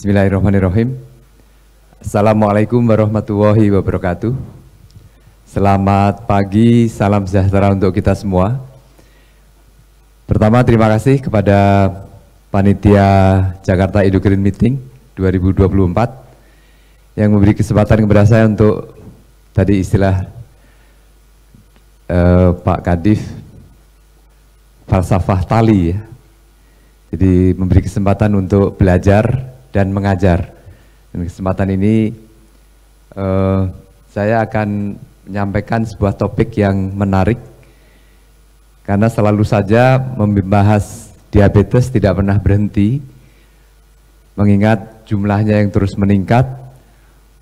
Bismillahirrahmanirrahim. Assalamualaikum warahmatullahi wabarakatuh. Selamat pagi, salam sejahtera untuk kita semua. Pertama, terima kasih kepada Panitia Jakarta Edu Green Meeting 2024 yang memberi kesempatan kepada saya untuk tadi istilah Pak Kadif falsafah tali ya. Jadi memberi kesempatan untuk belajar dan mengajar. Dan kesempatan ini saya akan menyampaikan sebuah topik yang menarik karena selalu saja membahas diabetes tidak pernah berhenti, mengingat jumlahnya yang terus meningkat,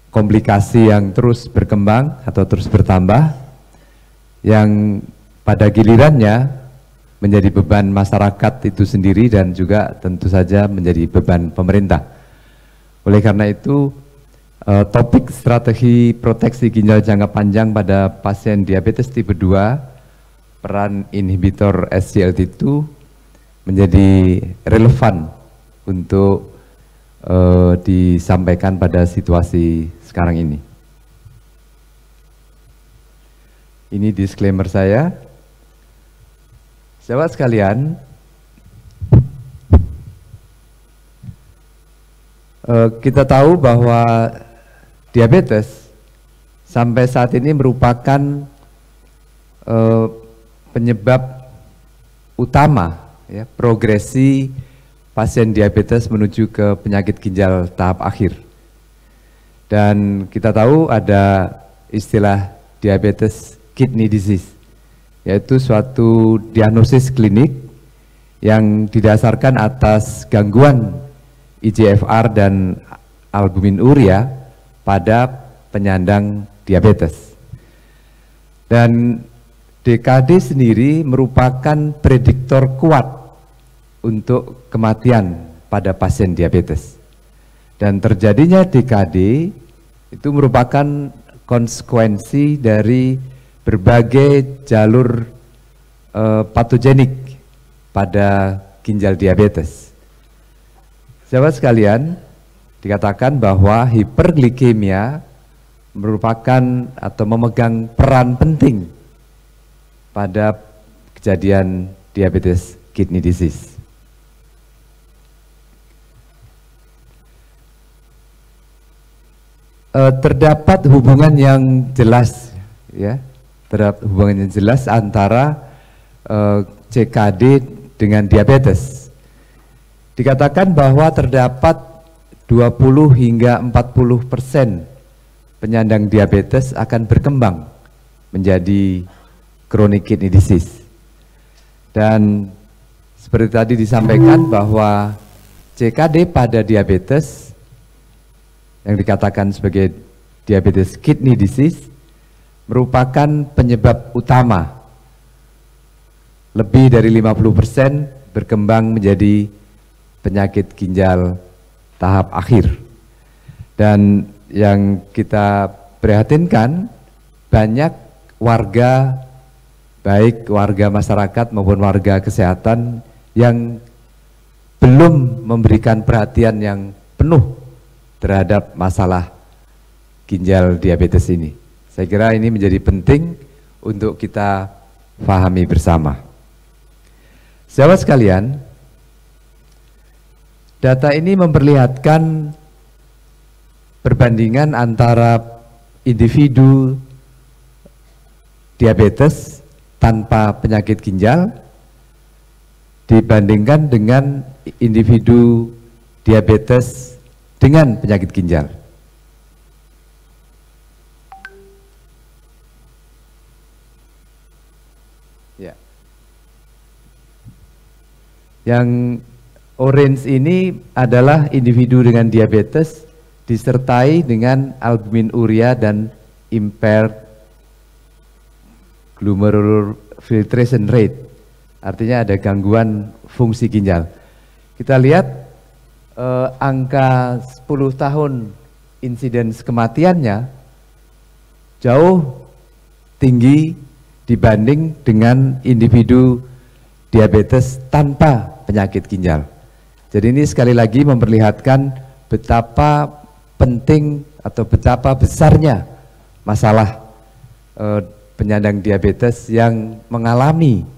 komplikasi yang terus berkembang atau terus bertambah, yang pada gilirannya menjadi beban masyarakat itu sendiri dan juga tentu saja menjadi beban pemerintah. Oleh karena itu, topik strategi proteksi ginjal jangka panjang pada pasien diabetes tipe 2, peran inhibitor SGLT2 menjadi relevan untuk disampaikan pada situasi sekarang ini. Ini disclaimer saya. Sahabat sekalian, kita tahu bahwa diabetes sampai saat ini merupakan penyebab utama ya, progresi pasien diabetes menuju ke penyakit ginjal tahap akhir. Dan kita tahu ada istilah diabetes kidney disease, yaitu suatu diagnosis klinik yang didasarkan atas gangguan IGFR dan albumin urea pada penyandang diabetes. Dan DKD sendiri merupakan prediktor kuat untuk kematian pada pasien diabetes. Dan terjadinya DKD itu merupakan konsekuensi dari berbagai jalur patogenik pada ginjal diabetes. Sahabat sekalian, dikatakan bahwa hiperglikemia merupakan atau memegang peran penting pada kejadian diabetes kidney disease. Terdapat hubungan yang jelas ya, terdapat hubungan yang jelas antara CKD dengan diabetes. Dikatakan bahwa terdapat 20 hingga 40% penyandang diabetes akan berkembang menjadi chronic kidney disease. Dan seperti tadi disampaikan bahwa CKD pada diabetes yang dikatakan sebagai diabetes kidney disease merupakan penyebab utama. Lebih dari 50% berkembang menjadi penyakit ginjal tahap akhir. Dan yang kita prihatinkan, banyak warga, baik warga masyarakat maupun warga kesehatan yang belum memberikan perhatian yang penuh terhadap masalah ginjal diabetes ini. Saya kira ini menjadi penting untuk kita pahami bersama. Sahabat sekalian, data ini memperlihatkan perbandingan antara individu diabetes tanpa penyakit ginjal dibandingkan dengan individu diabetes dengan penyakit ginjal. Ya. Yang orange ini adalah individu dengan diabetes disertai dengan albumin urea dan impaired glomerular filtration rate. Artinya ada gangguan fungsi ginjal. Kita lihat angka 10 tahun insiden kematiannya jauh tinggi dibanding dengan individu diabetes tanpa penyakit ginjal. Jadi ini sekali lagi memperlihatkan betapa penting atau betapa besarnya masalah penyandang diabetes yang mengalami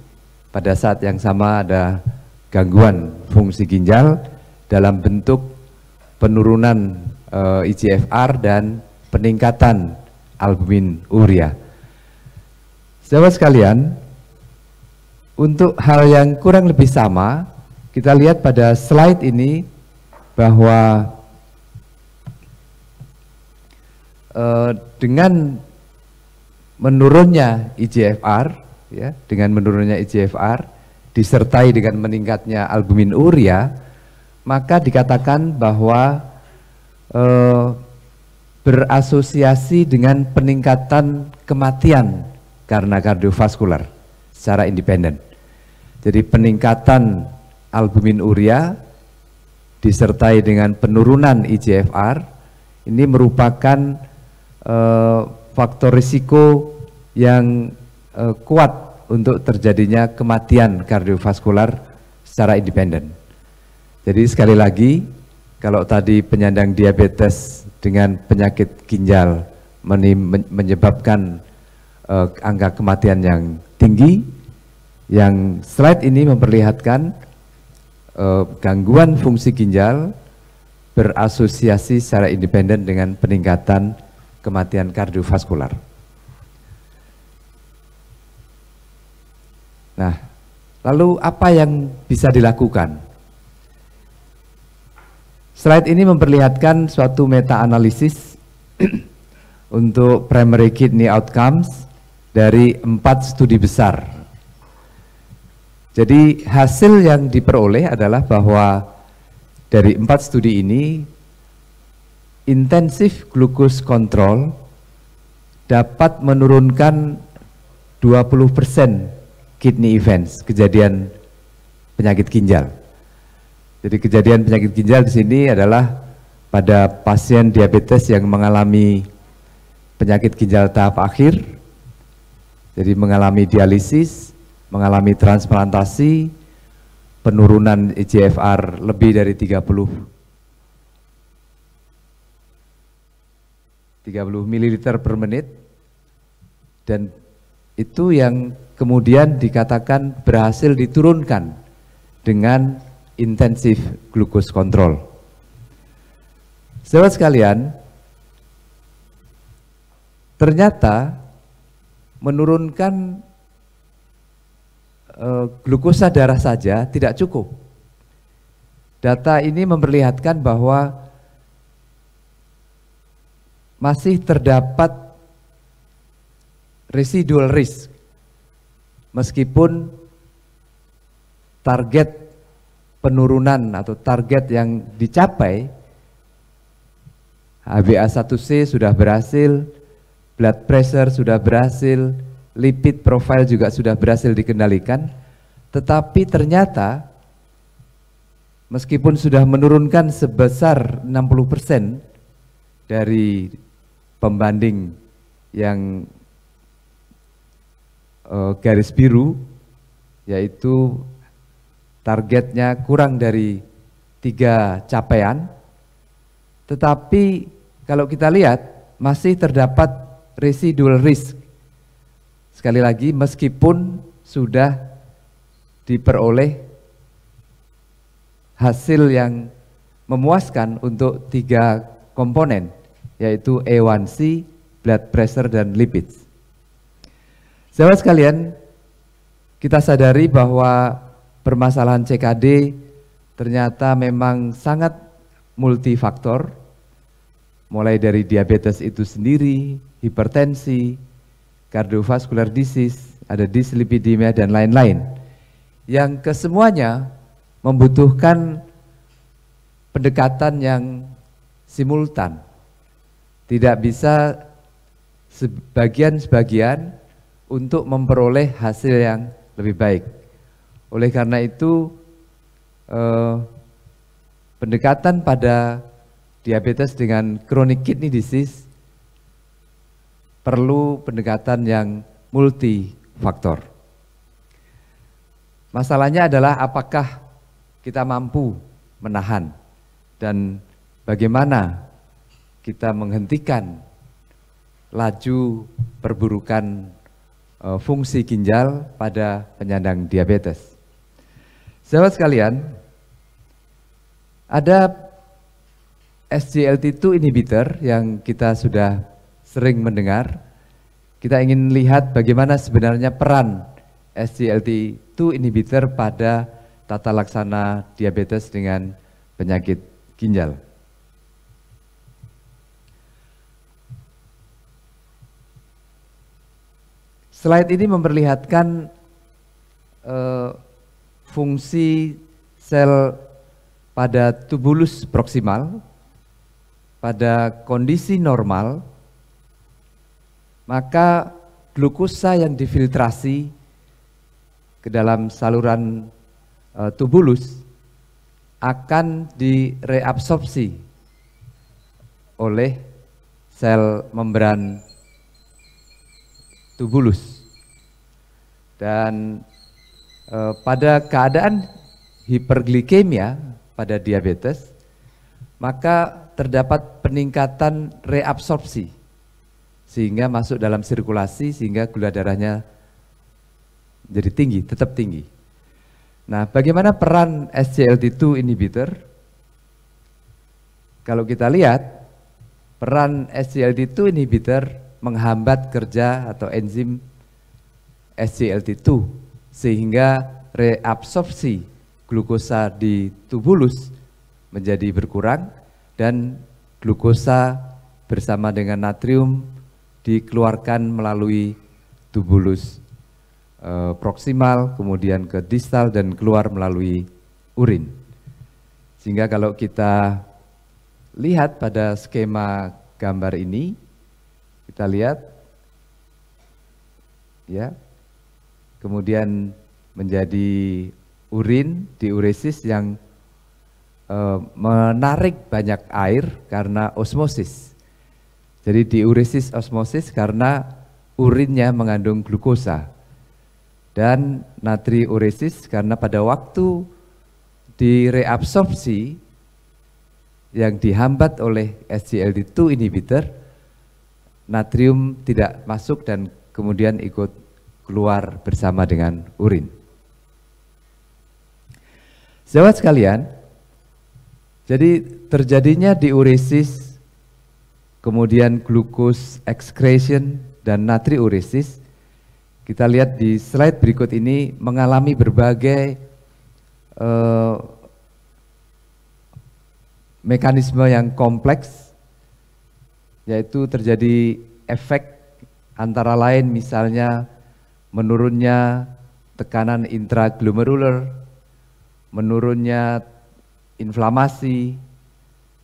pada saat yang sama ada gangguan fungsi ginjal dalam bentuk penurunan IGFR dan peningkatan albumin urea. Sahabat sekalian, untuk hal yang kurang lebih sama, kita lihat pada slide ini bahwa dengan menurunnya IGFR, ya, dengan menurunnya IGFR disertai dengan meningkatnya albumin urea, maka dikatakan bahwa berasosiasi dengan peningkatan kematian karena kardiovaskular secara independen. Jadi peningkatan albumin urea disertai dengan penurunan IGFR ini merupakan faktor risiko yang kuat untuk terjadinya kematian kardiovaskular secara independen. Jadi sekali lagi, kalau tadi penyandang diabetes dengan penyakit ginjal menyebabkan angka kematian yang tinggi, yang slide ini memperlihatkan gangguan fungsi ginjal berasosiasi secara independen dengan peningkatan kematian kardiovaskular. Nah, lalu apa yang bisa dilakukan? Slide ini memperlihatkan suatu meta-analisis untuk primary kidney outcomes dari 4 studi besar. Jadi hasil yang diperoleh adalah bahwa dari 4 studi ini intensif glucose control dapat menurunkan 20% kidney events, kejadian penyakit ginjal. Jadi kejadian penyakit ginjal di sini adalah pada pasien diabetes yang mengalami penyakit ginjal tahap akhir, jadi mengalami dialisis, mengalami transplantasi, penurunan IGFR lebih dari 30 ml per menit, dan itu yang kemudian dikatakan berhasil diturunkan dengan intensif glucose control. Sahabat sekalian, ternyata menurunkan glukosa darah saja tidak cukup. Data ini memperlihatkan bahwa masih terdapat residual risk meskipun target penurunan atau target yang dicapai HbA1c sudah berhasil, blood pressure sudah berhasil, lipid profile juga sudah berhasil dikendalikan, tetapi ternyata meskipun sudah menurunkan sebesar 60% dari pembanding yang garis biru, yaitu targetnya kurang dari 3 capaian, tetapi kalau kita lihat masih terdapat residual risk. Sekali lagi, meskipun sudah diperoleh hasil yang memuaskan untuk 3 komponen, yaitu A1C, blood pressure, dan lipids. Sahabat sekalian, kita sadari bahwa permasalahan CKD ternyata memang sangat multifaktor, mulai dari diabetes itu sendiri, hipertensi, cardiovascular disease, ada dyslipidemia, dan lain-lain, yang kesemuanya membutuhkan pendekatan yang simultan. Tidak bisa sebagian-sebagian untuk memperoleh hasil yang lebih baik. Oleh karena itu, pendekatan pada diabetes dengan chronic kidney disease perlu pendekatan yang multifaktor. Masalahnya adalah apakah kita mampu menahan dan bagaimana kita menghentikan laju perburukan fungsi ginjal pada penyandang diabetes. Sahabat sekalian, ada SGLT2 inhibitor yang kita sudah sering mendengar. Kita ingin lihat bagaimana sebenarnya peran SGLT2 inhibitor pada tata laksana diabetes dengan penyakit ginjal. Slide ini memperlihatkan fungsi sel pada tubulus proksimal pada kondisi normal, maka glukosa yang difiltrasi ke dalam saluran tubulus akan direabsorpsi oleh sel membran tubulus. Dan pada keadaan hiperglikemia pada diabetes, maka terdapat peningkatan reabsorpsi sehingga masuk dalam sirkulasi sehingga gula darahnya jadi tinggi, tetap tinggi. Nah, bagaimana peran SGLT2 inhibitor? Kalau kita lihat, peran SGLT2 inhibitor menghambat kerja atau enzim SGLT2 sehingga reabsorpsi glukosa di tubulus menjadi berkurang dan glukosa bersama dengan natrium dikeluarkan melalui tubulus proksimal, kemudian ke distal dan keluar melalui urin. Sehingga kalau kita lihat pada skema gambar ini, kita lihat ya, kemudian menjadi urin, diuresis yang menarik banyak air karena osmosis. Jadi diuresis osmosis karena urinnya mengandung glukosa. Dan natriuresis karena pada waktu direabsorpsi yang dihambat oleh SGLT2 inhibitor, natrium tidak masuk dan kemudian ikut keluar bersama dengan urin. Sahabat sekalian, jadi terjadinya diuresis, kemudian glucose excretion dan natriuresis, kita lihat di slide berikut ini mengalami berbagai mekanisme yang kompleks, yaitu terjadi efek antara lain misalnya menurunnya tekanan intraglomerular, menurunnya inflamasi,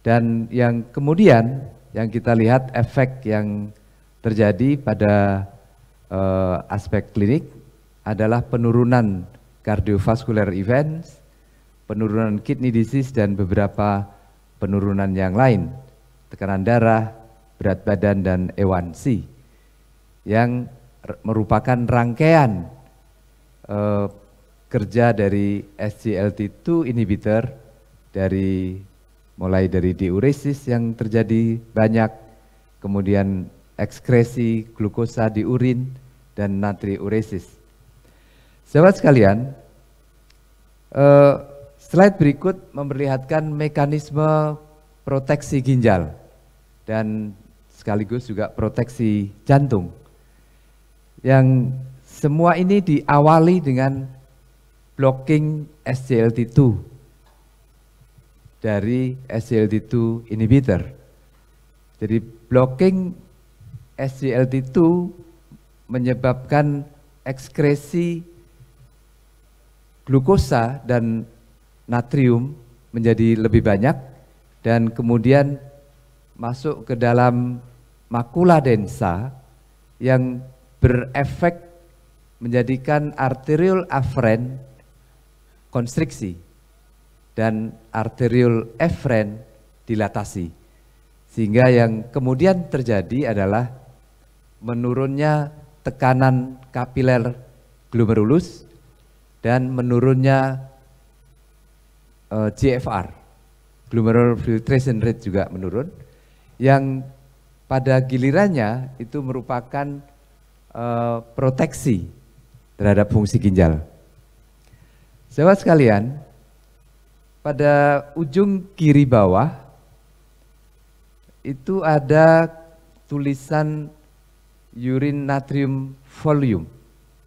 dan yang kemudian yang kita lihat efek yang terjadi pada aspek klinik adalah penurunan cardiovascular events, penurunan kidney disease dan beberapa penurunan yang lain, tekanan darah, berat badan dan A1C yang merupakan rangkaian kerja dari SGLT2 inhibitor mulai dari diuresis yang terjadi banyak, kemudian ekskresi glukosa di urin dan natriuresis. Sahabat sekalian, slide berikut memperlihatkan mekanisme proteksi ginjal dan sekaligus juga proteksi jantung. Yang semua ini diawali dengan blocking SGLT2 dari SGLT2 inhibitor. Jadi blocking SGLT2 menyebabkan ekskresi glukosa dan natrium menjadi lebih banyak dan kemudian masuk ke dalam makula densa yang berefek menjadikan arterial afferent konstriksi dan arterial efferent dilatasi. Sehingga yang kemudian terjadi adalah menurunnya tekanan kapiler glomerulus dan menurunnya GFR glomerular filtration rate juga menurun, yang pada gilirannya itu merupakan proteksi terhadap fungsi ginjal. Sahabat sekalian, pada ujung kiri bawah itu ada tulisan urine natrium volume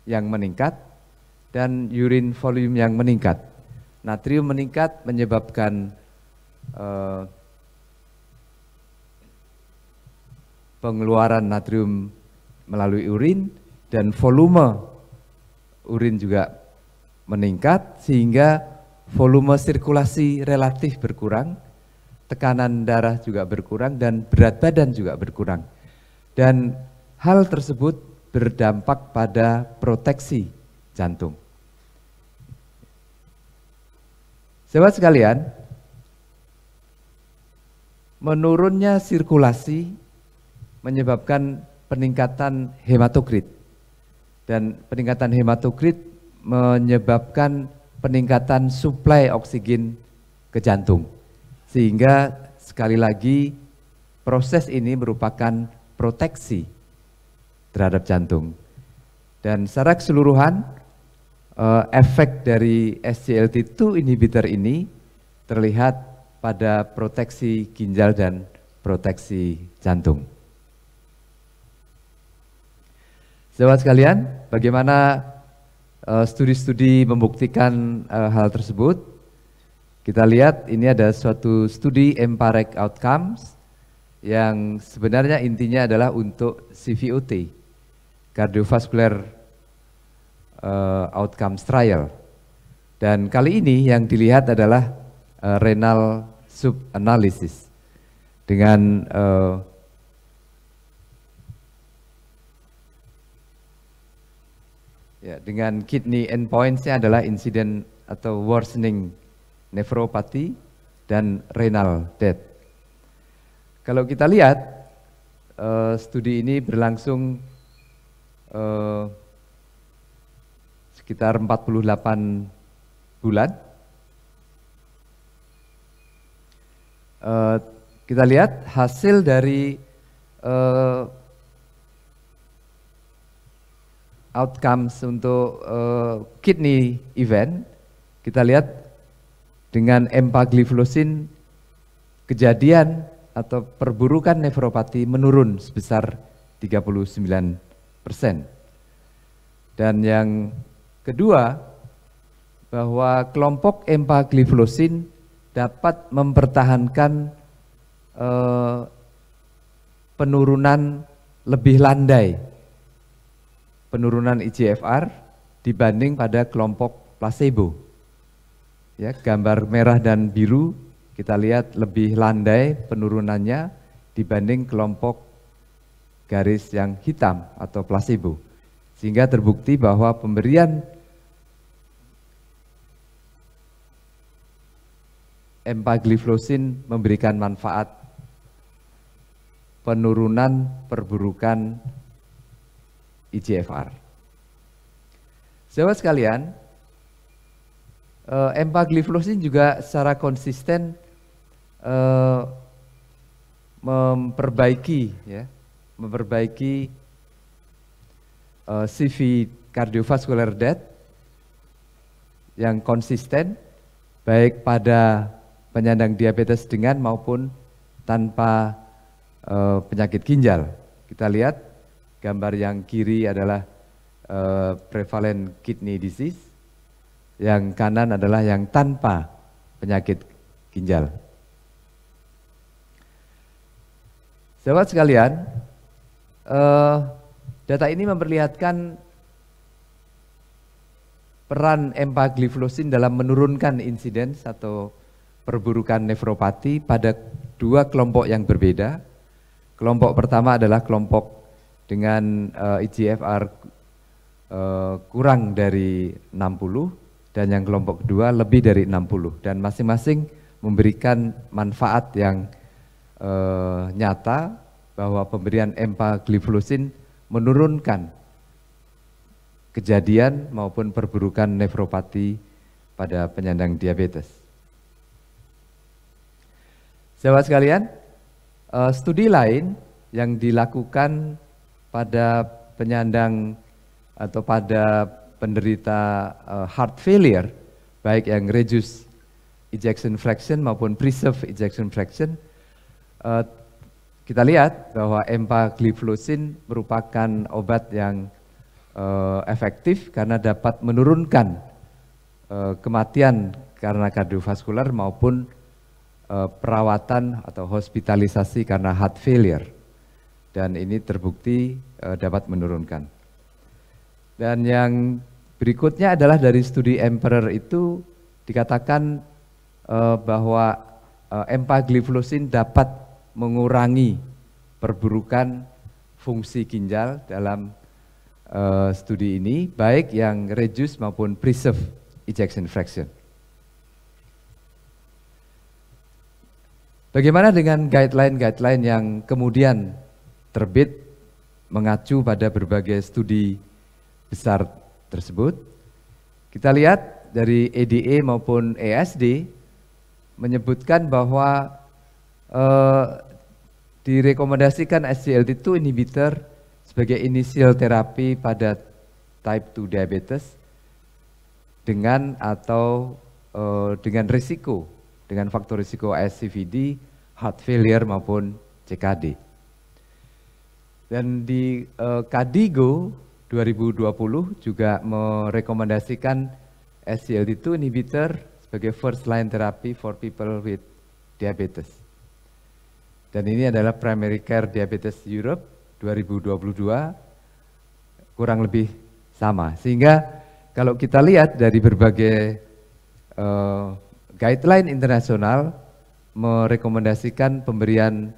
yang meningkat dan urine volume yang meningkat. Natrium meningkat menyebabkan pengeluaran natrium melalui urin, dan volume urin juga meningkat sehingga volume sirkulasi relatif berkurang, tekanan darah juga berkurang, dan berat badan juga berkurang. Dan hal tersebut berdampak pada proteksi jantung. Sahabat sekalian, menurunnya sirkulasi menyebabkan peningkatan hematokrit, dan peningkatan hematokrit menyebabkan peningkatan suplai oksigen ke jantung, sehingga sekali lagi proses ini merupakan proteksi terhadap jantung. Dan secara keseluruhan efek dari SGLT2 inhibitor ini terlihat pada proteksi ginjal dan proteksi jantung. Sahabat sekalian, bagaimana studi-studi membuktikan hal tersebut? Kita lihat ini ada suatu studi EMPA-REG Outcomes yang sebenarnya intinya adalah untuk CVOT, Cardiovascular Outcomes Trial. Dan kali ini yang dilihat adalah renal sub-analysis dengan dengan kidney endpoints-nya adalah insiden atau worsening nefropati dan renal death. Kalau kita lihat studi ini berlangsung sekitar 48 bulan. Kita lihat hasil dari outcomes untuk kidney event. Kita lihat dengan empagliflosin kejadian atau perburukan nefropati menurun sebesar 39%. Dan yang kedua, bahwa kelompok empagliflosin dapat mempertahankan penurunan lebih landai, penurunan eGFR dibanding pada kelompok placebo. Ya, gambar merah dan biru kita lihat lebih landai penurunannya dibanding kelompok garis yang hitam atau placebo. Sehingga terbukti bahwa pemberian empagliflosin memberikan manfaat penurunan perburukan eGFR. Sahabat sekalian, empagliflosin juga secara konsisten memperbaiki CV cardiovascular death yang konsisten baik pada penyandang diabetes dengan maupun tanpa penyakit ginjal. Kita lihat gambar yang kiri adalah prevalent kidney disease, yang kanan adalah yang tanpa penyakit ginjal. Sahabat sekalian, data ini memperlihatkan peran empagliflosin dalam menurunkan insiden atau perburukan nefropati pada dua kelompok yang berbeda. Kelompok pertama adalah kelompok dengan eGFR kurang dari 60, dan yang kelompok kedua lebih dari 60, dan masing-masing memberikan manfaat yang nyata bahwa pemberian empagliflosin menurunkan kejadian maupun perburukan nefropati pada penyandang diabetes. Sahabat sekalian, studi lain yang dilakukan pada penyandang atau pada penderita heart failure, baik yang reduced ejection fraction maupun preserved ejection fraction, kita lihat bahwa empagliflozin merupakan obat yang efektif karena dapat menurunkan kematian karena kardiovaskular maupun perawatan atau hospitalisasi karena heart failure, dan ini terbukti dapat menurunkan. Dan yang berikutnya adalah dari studi Emperor itu dikatakan bahwa empagliflozin dapat mengurangi perburukan fungsi ginjal dalam studi ini, baik yang reduced maupun preserved ejection fraction. Bagaimana dengan guideline-guideline yang kemudian terbit mengacu pada berbagai studi besar tersebut? Kita lihat dari ADA maupun ESD menyebutkan bahwa direkomendasikan SGLT2 inhibitor sebagai initial terapi pada type 2 diabetes dengan atau dengan risiko, dengan faktor risiko ASCVD, heart failure maupun CKD. Dan di KDIGO 2020 juga merekomendasikan SGLT2 inhibitor sebagai first line therapy for people with diabetes. Dan ini adalah Primary Care Diabetes Europe 2022, kurang lebih sama. Sehingga kalau kita lihat dari berbagai guideline internasional merekomendasikan pemberian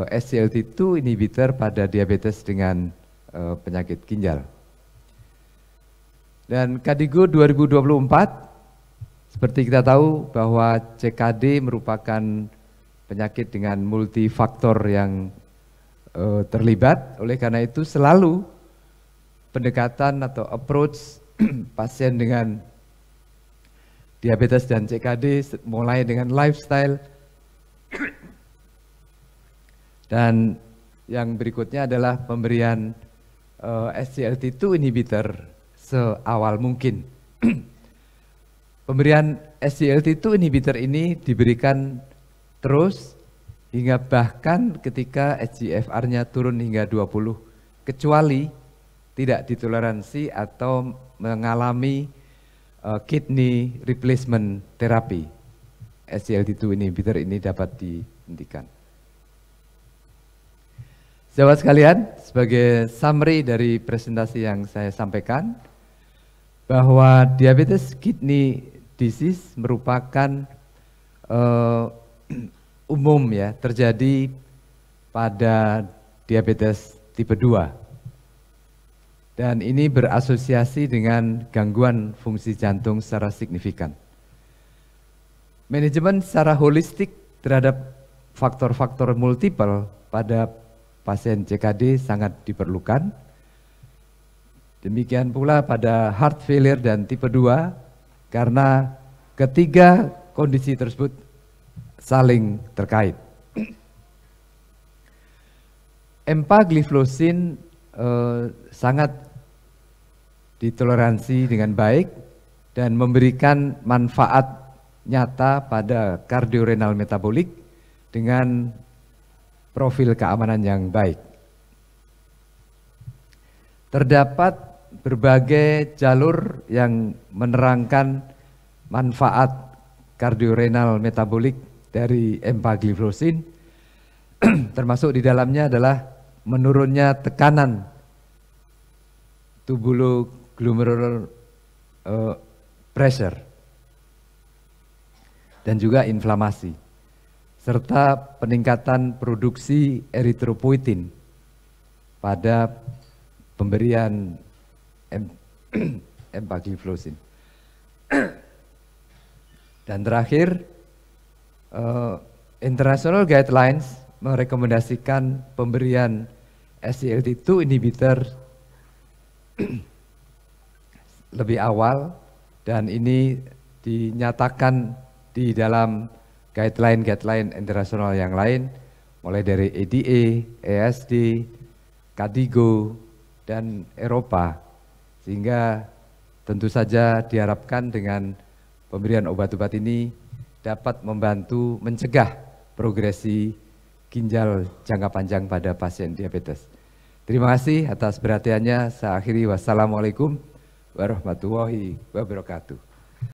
SGLT2 inhibitor pada diabetes dengan penyakit ginjal. Dan KDIGO 2024, seperti kita tahu bahwa CKD merupakan penyakit dengan multifaktor yang terlibat, oleh karena itu selalu pendekatan atau approach pasien dengan diabetes dan CKD mulai dengan lifestyle, dan yang berikutnya adalah pemberian SGLT2 inhibitor seawal mungkin. Pemberian SGLT2 inhibitor ini diberikan terus hingga bahkan ketika SGFR-nya turun hingga 20, kecuali tidak ditoleransi atau mengalami kidney replacement therapy. SGLT2 inhibitor ini dapat dihentikan. Sahabat sekalian, sebagai summary dari presentasi yang saya sampaikan, bahwa diabetes kidney disease merupakan umum ya, terjadi pada diabetes tipe 2. Dan ini berasosiasi dengan gangguan fungsi jantung secara signifikan. Manajemen secara holistik terhadap faktor-faktor multiple pada pasien CKD sangat diperlukan. Demikian pula pada heart failure dan tipe 2, karena ketiga kondisi tersebut saling terkait. Empagliflozin sangat ditoleransi dengan baik dan memberikan manfaat nyata pada kardiorenal metabolik dengan profil keamanan yang baik. Terdapat berbagai jalur yang menerangkan manfaat kardiorenal metabolik dari empagliflozin, termasuk di dalamnya adalah menurunnya tekanan tubuloglomerular pressure dan juga inflamasi, serta peningkatan produksi eritropoietin pada pemberian empagliflozin. Dan terakhir, international guidelines merekomendasikan pemberian SGLT2 inhibitor lebih awal, dan ini dinyatakan di dalam guideline internasional yang lain, mulai dari EDA, ESD, KDIGO, dan Eropa, sehingga tentu saja diharapkan dengan pemberian obat-obat ini dapat membantu mencegah progresi ginjal jangka panjang pada pasien diabetes. Terima kasih atas perhatiannya. Saya akhiri, wassalamualaikum warahmatullahi wabarakatuh.